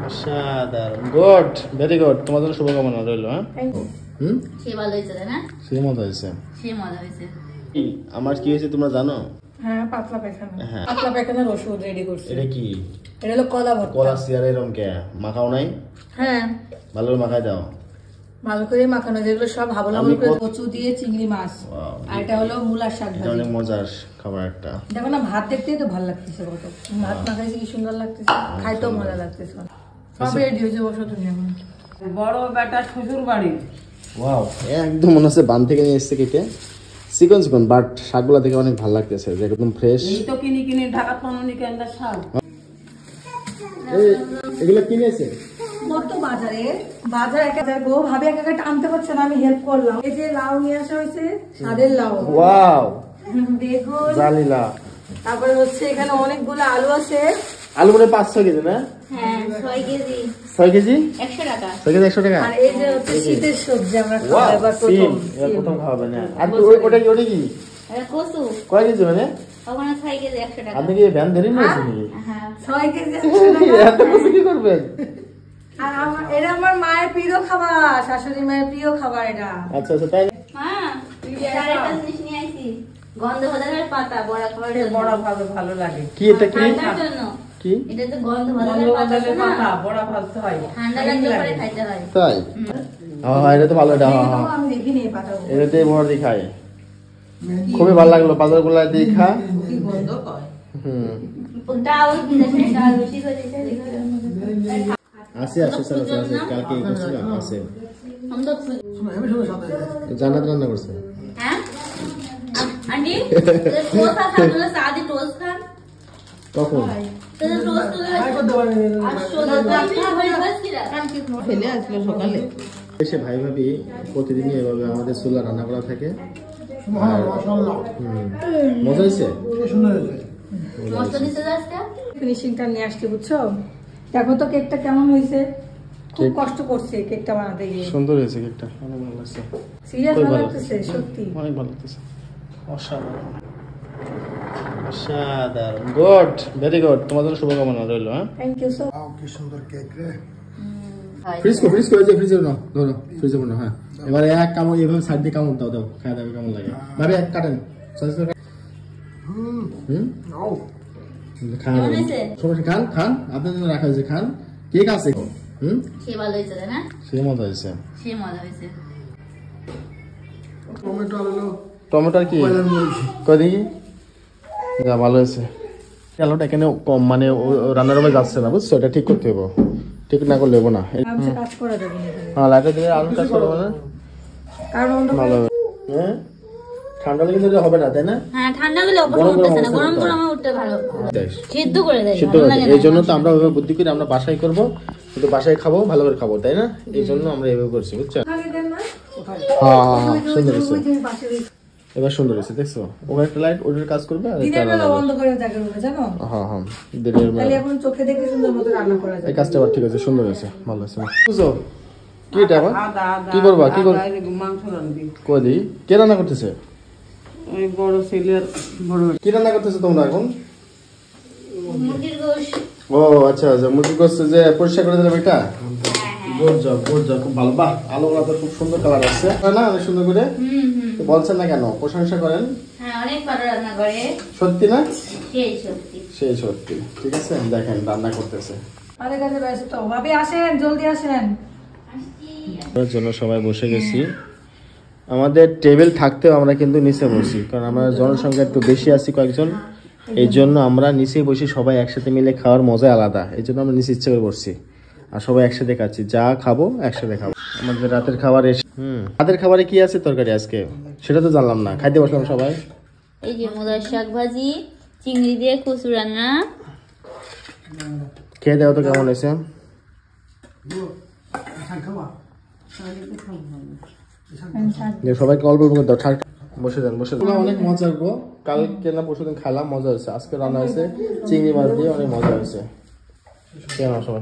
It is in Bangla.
অসাধারণ, গুড, ভেরি গুড। তোমার জন্য শুভকামনা রইল। হ্যাঁ, সে ভালো হয়েছে না? সে মজা হয়েছে, সে মজা হয়েছে। আমার কি হয়েছে তোমরা জানো? হ্যাঁ, পাতলা পায়খানা। পাতলা পায়খানার ওষুধ রেডি করছি। এটা কি? এটা হলো কলা ভর্তা। কলা সিয়ার এরকম কে মাখাও নাই? হ্যাঁ, ভালো করে মাখাই দাও। ভালো করে মাখানো, যেগুলো সব হাবল হাবল করে কচু দিয়ে চিংড়ি মাছ। আর এটা হলো মূলার শাক এটা ভাজি। অনেক মজার খাবার একটা। দেখো না, ভাত দেখতেই তো ভালো লাগতেছে, কত ভাত মাখাইছে, কি সুন্দর লাগতেছে, খাইতেও মজা লাগতেছে। সব রেডি হয়েছে, বসো তুমি এখন। বড় বেটা শ্বশুর বাড়ি। ওয়াও, একদম মনে হচ্ছে বান থেকে নিয়ে এসছে কেটে, চিকন চিকন, বাট শাকগুলা থেকে অনেক ভালো লাগতেছে, যে একদম ফ্রেশ। এই তো কিনি কিনি ঢাকা পানুনি কেন্দ্র শাক। এগুলো কিনেছে কত বাজারে, বাজার এক হাজার গো, ভাবি এক একটা টানতে পারছে না, আমি হেল্প করলাম। এই যে লাউ নিয়ে আসা হয়েছে, স্বাদের লাউ। ওয়াও, বেগুন, জালিলা। তারপরে হচ্ছে এখানে অনেকগুলো আলু আছে। আলু মনে 500 কেজি না? হ্যাঁ, 6 কেজি 6 কেজি 100 টাকা। 6 কেজি 100 টাকা। আর এই যে হচ্ছে শীতের সবজি, আমরা ওয়াও, খাবো এবার সিম, প্রথম। এবার প্রথম খাওয়াবে না। আর ওটা কি? এটা কচু, কয় কেজি মানে? ওখানে 6 কেজি 100 টাকা। আপনি কি ভ্যান ধরে নিয়েছেন নাকি? হ্যাঁ, 6 কেজি 100 টাকা। এত কিছু কি করবেন? আর এটা আমার মায়ের প্রিয় খাবার, শাশুড়ি মায়ের প্রিয় খাবার এটা। আচ্ছা আচ্ছা, তাই মা, আর একটা জিনিস নিয়ে আইছি, গন্ধ বাদামের পাতা, বড়া খাওয়ার জন্য। বড়া ভালো ভালো লাগে। কি এটা? কি ঠান্ডার জন্য। কি এটা তো গন্ধ বন্ধ বাদামের পাতা বাদালের না, পাতা বড়া ভাজতে হয়। ঠান্ডা লাগলে পরে খাইতে হয়। তাই? হ্যাঁ, এটা তো ভালো। এটা হ্যাঁ হ্যাঁ, আমি দেখিনি এই পাতা। এটা দিয়ে ভর দিয়ে খাই, খুবই ভালো লাগলো। বাজার গুলা দিয়ে খা। কি গন্ধ কয়। ডাল দিয়েছে, ডাল বেশি করে দিয়েছে। আছে আছে স্যার, আছে কালকে করছিলাম, আছে। हम तो জান্নাত রান্না করছে। हैं आंटी टोस्ट खा लो, सादी टोस्ट खा কখন? तो टोस्ट तो আর সোনা ভাই বাস কিরা ফেলে আসলো সকালে। এসে ভাই ভাবি প্রতিদিনই এভাবে আমাদের চুলা রান্না করা থাকে। মজা হয়েছে, মস্ত দিতে আজকে ফিনিশিংটা নিয়ে আসতে, বুঝছো? দেখো তো কেকটা কেমন হয়েছে। খুব কষ্ট করছে কেকটা বানাতে গিয়ে। সুন্দর হয়েছে কেকটা, অনেক ভালো লাগছে। সিরিয়াস খুব ভালো ভালো লাগতেছে, সত্যি অনেক ভালো লাগতেছে। অসাধারণ, অসাধারণ, গুড, ভেরি গুড। তোমার জন্য শুভকামনা রইল। হ্যাঁ, থ্যাংক ইউ সো। কি সুন্দর কেক রে। ফ্রিজ করে যে ফ্রিজে নাও, ধরো ফ্রিজে নাও। হ্যাঁ, এবারে এক কামড় এইভাবে সাইড দিয়ে কামড় দাও, খাই দাও, কেমন লাগে ভাবে। এক কাটেন খান, সমস্যা, খান খান, আপনার জন্য রাখা হয়েছে, খান। কেক আছে। সে ভালো হয়েছে না? সে মজা হয়েছে, সে মজা হয়েছে। টমেটো আলু টমেটোর কি কদি যা ভালো হয়েছে। আলুটা এখানে কম, মানে রান্নার রুমে যাচ্ছে না, বুঝছো? এটা ঠিক করতে হবে, ঠিক না করলে হবো না। কাজ করা যাবে না, হ্যাঁ, লাইটে দিয়ে আলু কাজ করবো না, কারণ ভালো হবে। হ্যাঁ, ঠান্ডা লেগে দিলে হবে না, তাই না? হ্যাঁ, ঠান্ডা হলে অবশ্য উঠতেছে না, গরম গরমে উঠতে ভালো। সিদ্ধ করে দেয়, সিদ্ধ করে দেয়। এই জন্য তো আমরা ওইভাবে বুদ্ধি করে আমরা বাসায় করবো, কিন্তু বাসায় খাবো, ভালো করে খাবো, তাই না? এই জন্য আমরা এভাবে করছি, বুঝছো? হ্যাঁ হ্যাঁ, সুন্দর হয়েছে, এবার সুন্দর হয়েছে, দেখছো? ওখানে একটা লাইট ওটার কাজ করবে, আর এটা বন্ধ করে জায়গা রুমে, জানো? হ্যাঁ হ্যাঁ, দিনের তাহলে এখন চোখে দেখে সুন্দর মতো রান্না করা যায়। এই কাজটা আবার ঠিক আছে, সুন্দর হয়েছে, ভালো হয়েছে। বুঝছো কি এটা আবার? আদা আদা কি করবা? কি করবা? মাংস রান্দি। কদি কে রান্না করতেছে? ওই বড় ছেলের বড়। কি রান্না করতেছে তোমরা এখন? মুরগির গোশত। ও আচ্ছা আচ্ছা, মুরগি করছে যে পরিষ্কার করে দিলাম এটা। গুড জব, খুব ভালো। বাহ, আলুগুলো তো খুব সুন্দর কালার আসছে না, অনেক সুন্দর করে। তো বলছেন না কেন, প্রশংসা করেন। হ্যাঁ, অনেক ভালো রান্না করে। সত্যি না? সেই সত্যি, সেই সত্যি। ঠিক আছে, দেখেন রান্না করতেছে। আমাদের কাছে ব্যস্ত, ভাবি আসেন, জলদি আসেন। এর জন্য সবাই বসে গেছি। আমাদের টেবিল থাকতেও আমরা কিন্তু নিচে বসি, কারণ আমরা জনসংখ্যা একটু বেশি আছি কয়েকজন, এই জন্য আমরা নিচেই বসি। সবাই একসাথে মিলে খাওয়ার মজা আলাদা, এই জন্য আমরা নিচে ইচ্ছে করে বসছি, আর সবাই একসাথে খাচ্ছি। যা খাবো একসাথে খাবো। আমাদের রাতের খাবার রাতের খাবারে কি আছে তরকারি আজকে, সেটা তো জানলাম না। খাইতে বসলাম সবাই। এই যে মূলার শাক ভাজি, চিংড়ি দিয়ে কচু রান্না। খেয়ে দেওয়া তো কেমন হয়েছে? সবাইকে অল্প করে দাও, বসে যান, বসে যান। অনেক মজা গো, কালকে না পরশুদিন খাইলাম, মজা হয়েছে। আজকে রান্না হয়েছে চিংড়ি মাছ দিয়ে, অনেক মজা হয়েছে। কেমন সবাই?